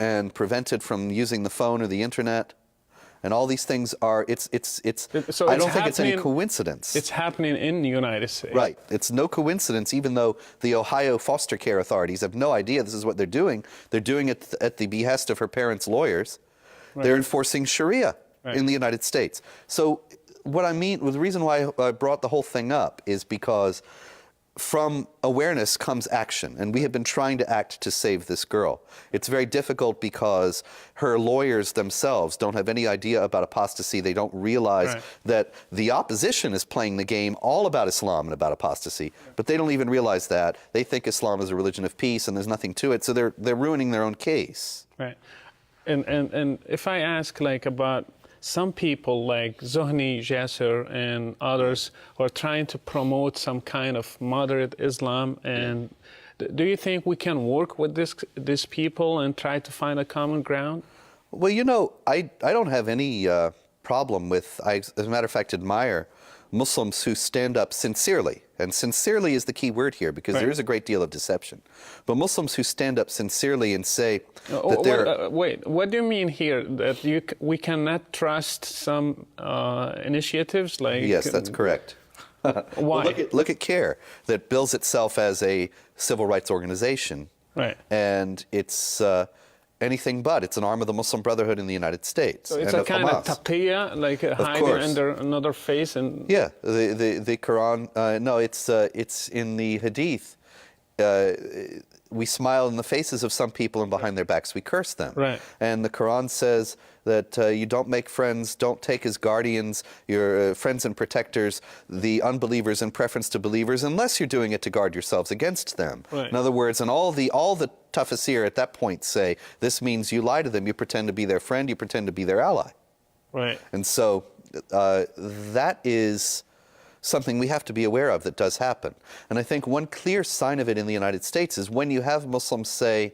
and prevented from using the phone or the internet. And all these things are, so I don't think it's any coincidence. It's happening in the United States. Right. It's no coincidence, even though the Ohio foster care authorities have no idea this is what they're doing. They're doing it at the behest of her parents' lawyers. Right. They're enforcing Sharia in the United States. So what I mean, the reason why I brought the whole thing up is because from awareness comes action, and we have been trying to act to save this girl. It's very difficult because her lawyers themselves don't have any idea about apostasy. They don't realize that the opposition is playing the game all about Islam and about apostasy, but they don't even realize that. They think Islam is a religion of peace and there's nothing to it, so they're ruining their own case. Right. And if I ask like about some people like Zohni Jasser and others who are trying to promote some kind of moderate Islam, and do you think we can work with these people and try to find a common ground? Well, you know, I don't have any problem with, as a matter of fact, admire Muslims who stand up sincerely. And sincerely is the key word here, because there is a great deal of deception. But Muslims who stand up sincerely and say that they're... wait, what do you mean here? That we cannot trust some initiatives? Like Yes, that's correct. Why? Well, look at CARE, that bills itself as a civil rights organization. Right. And it's... anything but. It's an arm of the Muslim Brotherhood in the United States. So it's a kind of taqiyya, like hiding under another face, and yeah, the Quran. No, it's in the Hadith. We smile in the faces of some people, and behind their backs we curse them. Right. And the Quran says that you don't make friends, don't take as guardians your friends and protectors, the unbelievers in preference to believers, unless you're doing it to guard yourselves against them. Right. In other words, and all the Tafsir at that point say, this means you lie to them, you pretend to be their friend, you pretend to be their ally. Right. And so that is something we have to be aware of that does happen. And I think one clear sign of it in the United States is when you have Muslims say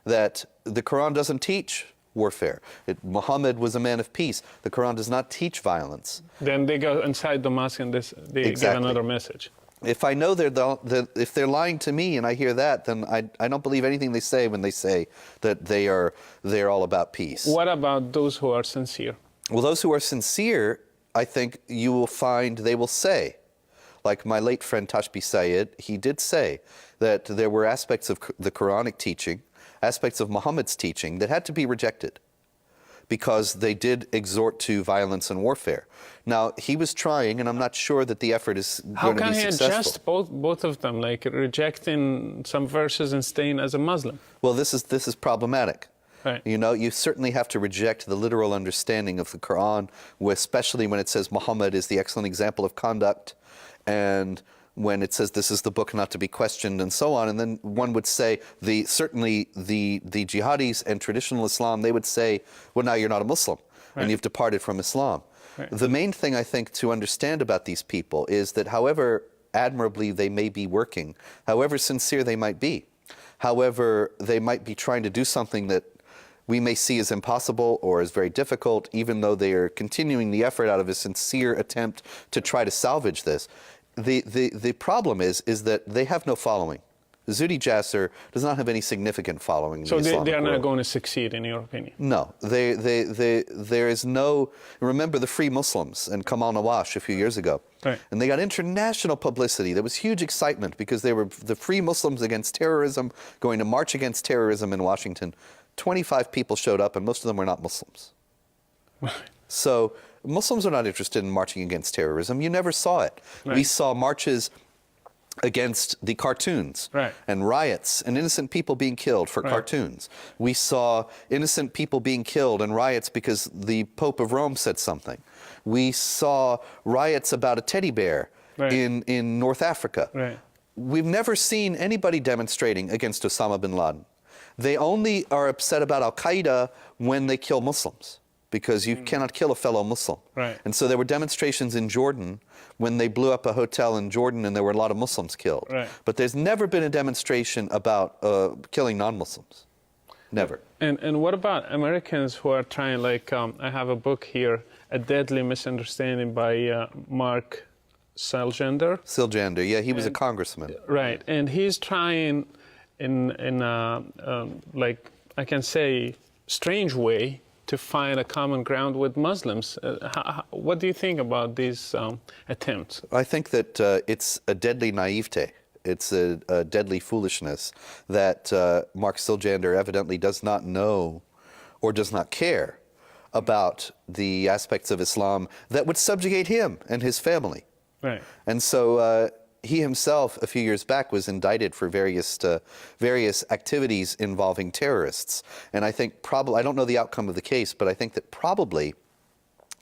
that the Quran doesn't teach warfare. Muhammad was a man of peace. The Quran does not teach violence. Then they go inside the mosque and they give another message. If I know if they're lying to me and I hear that, then I don't believe anything they say when they say that they're all about peace. What about those who are sincere? Well, those who are sincere, I think you will find they will say, like my late friend Tashbi Sayyid, he did say that there were aspects of the Quranic teaching, aspects of Muhammad's teaching that had to be rejected because they did exhort to violence and warfare. Now, he was trying, and I'm not sure that the effort is going to be successful. How can he adjust both of them, like rejecting some verses and staying as a Muslim? Well, this is problematic. Right. You know, you certainly have to reject the literal understanding of the Quran, especially when it says Muhammad is the excellent example of conduct, and when it says this is the book not to be questioned, and so on. And then one would say, certainly the jihadis and traditional Islam, they would say, well, now you're not a Muslim, and you've departed from Islam. Right. The main thing, I think, to understand about these people is that however admirably they may be working, however sincere they might be, however they might be trying to do something that we may see as impossible or as very difficult, even though they are continuing the effort out of a sincere attempt to try to salvage this. The problem is that they have no following. Zuhdi Jasser does not have any significant following in So the Islamic they are not world. going to succeed, in your opinion? No, there is no. Remember the Free Muslims and Kamal Nawash a few years ago, Right. and they got international publicity. There was huge excitement because they were the Free Muslims against terrorism, going to march against terrorism in Washington. 25 people showed up, and most of them were not Muslims. So Muslims are not interested in marching against terrorism. You never saw it. Right. We saw marches against the cartoons Right. and riots and innocent people being killed for cartoons. We saw innocent people being killed and riots because the Pope of Rome said something. We saw riots about a teddy bear Right. in North Africa. Right. We've never seen anybody demonstrating against Osama bin Laden. They only are upset about Al-Qaeda when they kill Muslims, because you cannot kill a fellow Muslim. Right. And so there were demonstrations in Jordan when they blew up a hotel in Jordan and there were a lot of Muslims killed. Right. But there's never been a demonstration about killing non-Muslims. Never. And what about Americans who are trying, like, I have a book here, A Deadly Misunderstanding by Mark Seligender. Siljander, yeah, he was a congressman. Right, and he's trying in like, I can say, strange way to find a common ground with Muslims. What do you think about these attempts? I think that it's a deadly naivete. It's a deadly foolishness that Mark Siljander evidently does not know or does not care about the aspects of Islam that would subjugate him and his family. Right. And so he himself, a few years back, was indicted for various activities involving terrorists. And I think probably, I don't know the outcome of the case, but I think that probably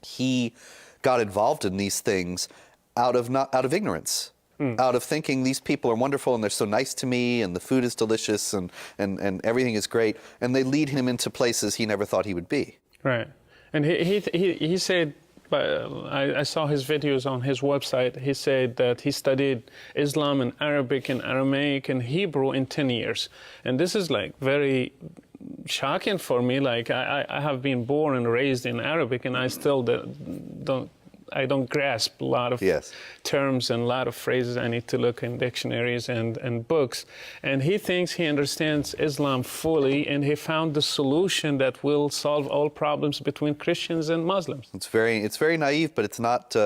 he got involved in these things out of ignorance. Out of thinking these people are wonderful and they're so nice to me and the food is delicious and everything is great, and they lead him into places he never thought he would be. Right. And he said, I saw his videos on his website, he said that he studied Islam in Arabic and Aramaic and Hebrew in 10 years. And this is like very shocking for me. Like I have been born and raised in Arabic and I still don't grasp a lot of Yes. terms and a lot of phrases. I need to look in dictionaries and books. And he thinks he understands Islam fully, and he found the solution that will solve all problems between Christians and Muslims. It's very naive, but it's not.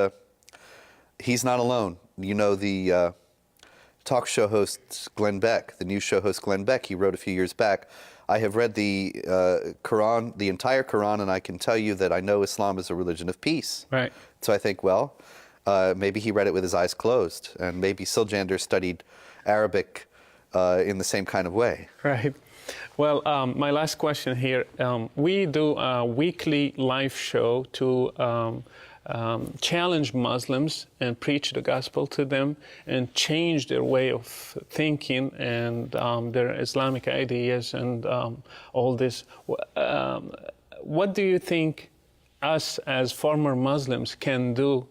He's not alone. You know, the talk show host Glenn Beck, the news show host Glenn Beck, he wrote a few years back, I have read the Quran, the entire Quran, and I can tell you that I know Islam is a religion of peace. Right. So I think, well, maybe he read it with his eyes closed, and maybe Siljander studied Arabic in the same kind of way. Right. Well, my last question here. We do a weekly live show to challenge Muslims and preach the gospel to them and change their way of thinking and their Islamic ideas and all this. What do you think us as former Muslims can do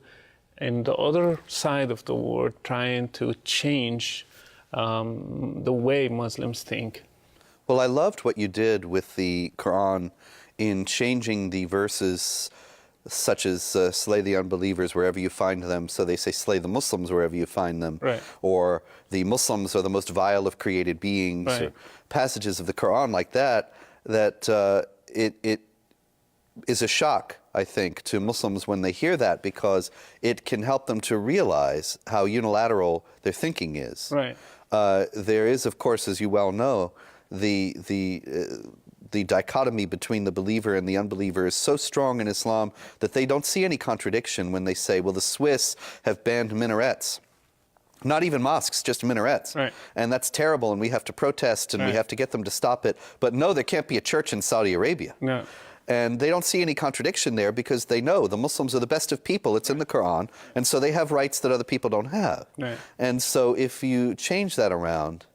in the other side of the world trying to change the way Muslims think? Well, I loved what you did with the Quran in changing the verses such as slay the unbelievers wherever you find them, so they say slay the Muslims wherever you find them, right. Or the Muslims are the most vile of created beings, right. Or passages of the Quran like that, it is a shock, I think, to Muslims when they hear that, because it can help them to realize how unilateral their thinking is. Right. There is, of course, as you well know, the dichotomy between the believer and the unbeliever is so strong in Islam that they don't see any contradiction when they say, well, the Swiss have banned minarets. Not even mosques, just minarets. Right. And that's terrible, and we have to protest, and we have to get them to stop it. But no, there can't be a church in Saudi Arabia. No. And they don't see any contradiction there because they know the Muslims are the best of people. It's in the Quran. And so they have rights that other people don't have. Right. And so if you change that around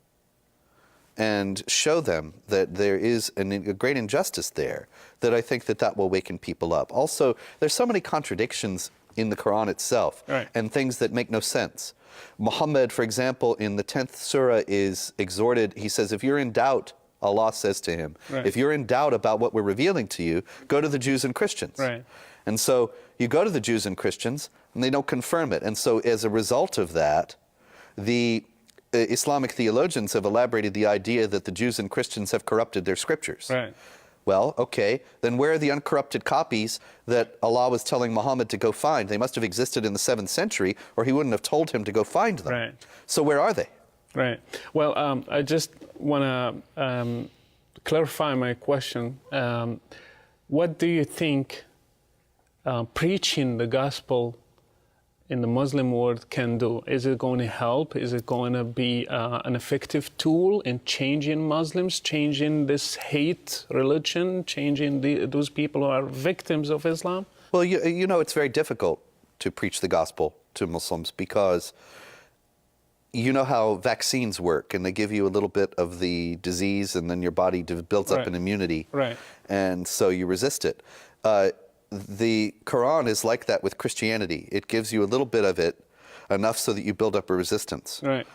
and show them that there is a great injustice there, that I think that will waken people up. Also, there's so many contradictions in the Quran itself, right. And things that make no sense. Muhammad, for example, in the 10th surah is exhorted, he says, if you're in doubt, Allah says to him, right. If you're in doubt about what we're revealing to you, go to the Jews and Christians. Right. And so you go to the Jews and Christians, and they don't confirm it. And so as a result of that, the Islamic theologians have elaborated the idea that the Jews and Christians have corrupted their scriptures. Right. Well, okay, then where are the uncorrupted copies that Allah was telling Muhammad to go find? They must have existed in the 7th century, or he wouldn't have told him to go find them. Right. So where are they? Right. Well, I just want to clarify my question. What do you think preaching the gospel in the Muslim world can do? Is it going to help? Is it going to be an effective tool in changing Muslims, changing this hate religion, changing those people who are victims of Islam? Well, you know, it's very difficult to preach the gospel to Muslims because you know how vaccines work, and they give you a little bit of the disease, and then your body builds up an immunity, and so you resist it. The Quran is like that with Christianity. It gives you a little bit of it, enough so that you build up a resistance. Right.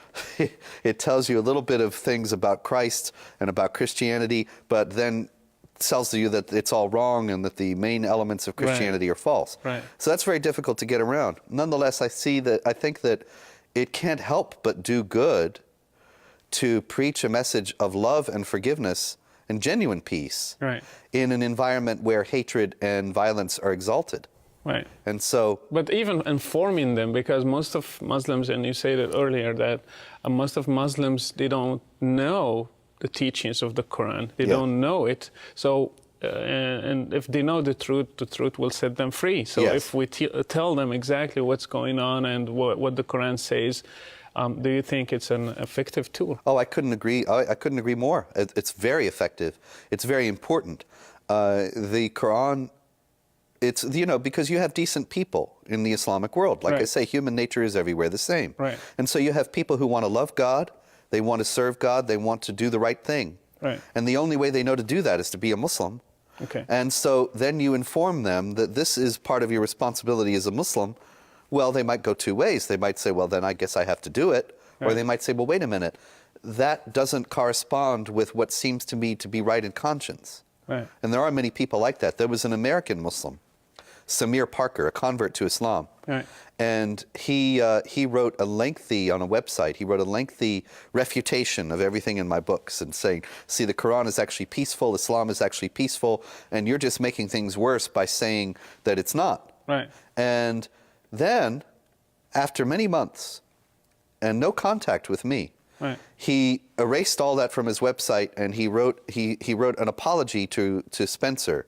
It tells you a little bit of things about Christ and about Christianity, but then tells you that it's all wrong and that the main elements of Christianity are false. Right. So that's very difficult to get around. Nonetheless, I think that it can't help but do good to preach a message of love and forgiveness and genuine peace in an environment where hatred and violence are exalted. Right. And so, but even informing them, because most of Muslims, and you said it earlier, that most of Muslims, they don't know the teachings of the Quran. They don't know it. So, and if they know the truth will set them free. So if we tell them exactly what's going on and what the Quran says, do you think it's an effective tool? Oh, I couldn't agree. I couldn't agree more. It's very effective. It's very important. The Quran, it's, you know, because you have decent people in the Islamic world. Like I say, human nature is everywhere the same. Right. And so you have people who want to love God, they want to serve God, they want to do the right thing. Right. And the only way they know to do that is to be a Muslim. Okay. And so then you inform them that this is part of your responsibility as a Muslim. Well, they might go two ways. They might say, well, then I guess I have to do it. Or they might say, well, wait a minute. That doesn't correspond with what seems to me to be right in conscience. Right. And there are many people like that. There was an American Muslim, Samir Parker, a convert to Islam. Right. And he wrote a lengthy, on a website, he wrote a lengthy refutation of everything in my books and saying, see, the Quran is actually peaceful, Islam is actually peaceful, and you're just making things worse by saying that it's not. Right. And then, after many months and no contact with me, he erased all that from his website, and he wrote an apology to Spencer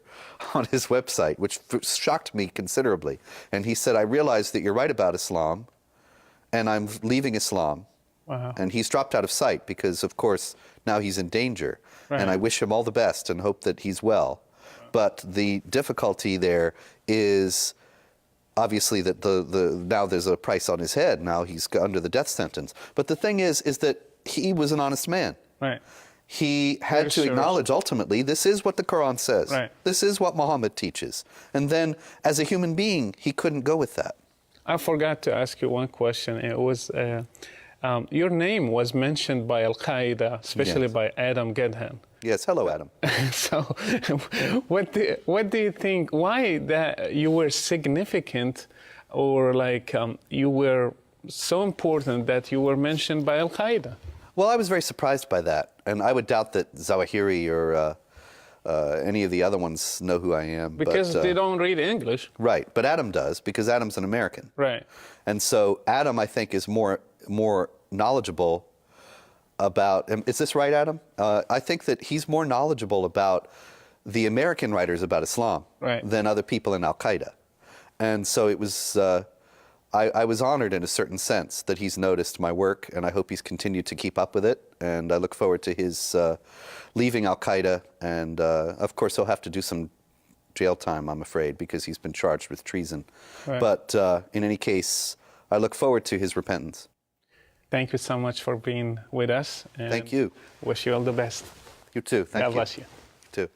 on his website, which shocked me considerably. And he said, I realize that you're right about Islam, and I'm leaving Islam. Wow. And he's dropped out of sight because, of course, now he's in danger. And I wish him all the best and hope that he's well. But the difficulty there is obviously that now there's a price on his head. Now he's under the death sentence. But the thing is that he was an honest man. Right. He had to acknowledge ultimately this is what the Quran says. Right. This is what Muhammad teaches. And then as a human being, he couldn't go with that. I forgot to ask you one question. It was your name was mentioned by Al-Qaeda, especially by Adam Gedhan. Yes, hello, Adam. So, what do you think? Why that you were significant, or like you were so important that you were mentioned by Al-Qaeda? Well, I was very surprised by that, and I would doubt that Zawahiri or any of the other ones know who I am. Because they don't read English. Right, but Adam does, because Adam's an American. Right. And so Adam, I think, is more knowledgeable about, is this right, Adam? I think that he's more knowledgeable about the American writers about Islam than other people in Al-Qaeda. And so it was, I was honored in a certain sense that he's noticed my work, and I hope he's continued to keep up with it. And I look forward to his leaving Al-Qaeda, and of course he'll have to do some jail time, I'm afraid, because he's been charged with treason. Right. But in any case, I look forward to his repentance. Thank you so much for being with us. And thank you. Wish you all the best. You too. Thank you. God bless you. You too.